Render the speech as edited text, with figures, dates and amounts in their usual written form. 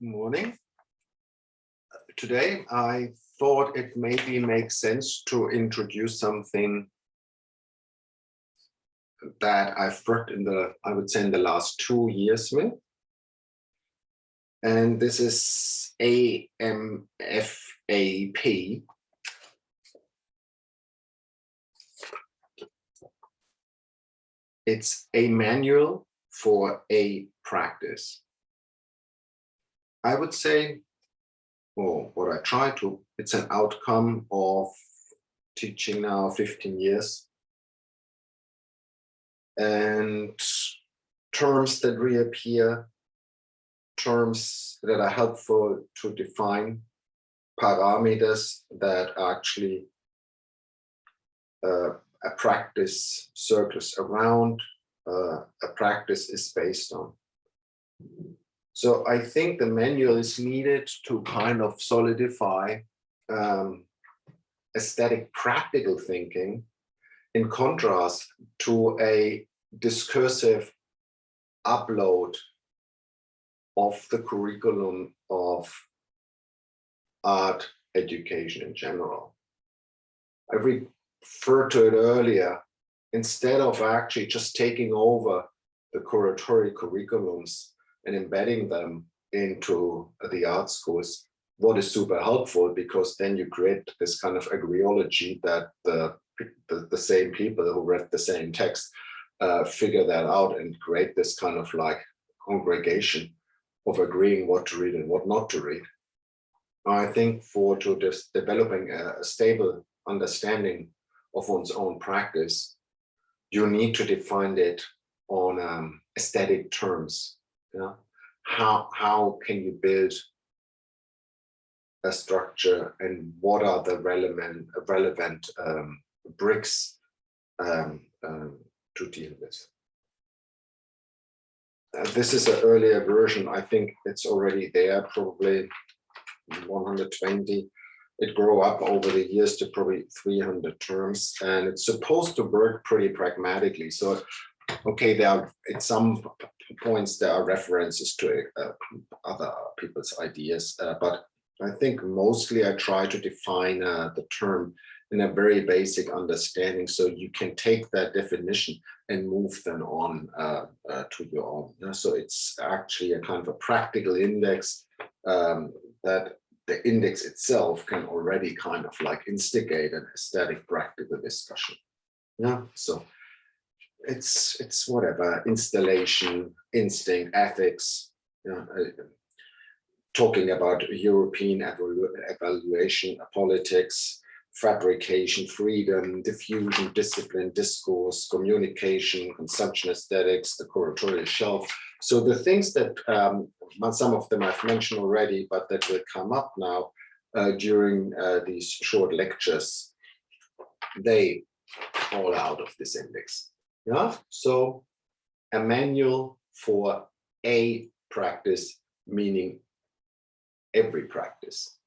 Morning. Today, I thought it maybe makes sense to introduce something that I've worked in I would say in the last 2 years with. And this is AMFAP. It's a manual for a practice. I would say, or what I try to, it's an outcome of teaching now 15 years. And terms that reappear, terms that are helpful to define, parameters that actually a practice circles around, a practice is based on. So I think the manual is needed to kind of solidify aesthetic practical thinking in contrast to a discursive upload of the curriculum of art education in general. I referred to it earlier. Instead of actually just taking over the curatorial curriculums and embedding them into the art schools, what is super helpful, because then you create this kind of agreeology that the same people who read the same text figure that out and create this kind of like congregation of agreeing what to read and what not to read. I think developing a stable understanding of one's own practice, you need to define it on aesthetic terms. Yeah, how can you build a structure, and what are the relevant bricks to deal with? This is an earlier version. I think it's already there, probably 120. It grew up over the years to probably 300 terms, and it's supposed to work pretty pragmatically. So, okay, at some points there are references to other people's ideas, but I think mostly I try to define the term in a very basic understanding, so you can take that definition and move them on to your own. So it's actually a kind of a practical index that the index itself can already kind of like instigate an aesthetic practical discussion. Yeah, so it's whatever, installation, instinct, ethics, talking about European evaluation, politics, fabrication, freedom, diffusion, discipline, discourse, communication, consumption aesthetics, the curatorial shelf. So the things that some of them I've mentioned already, but that will come up now during these short lectures, they fall out of this index. Yeah, so a manual for a practice, meaning every practice.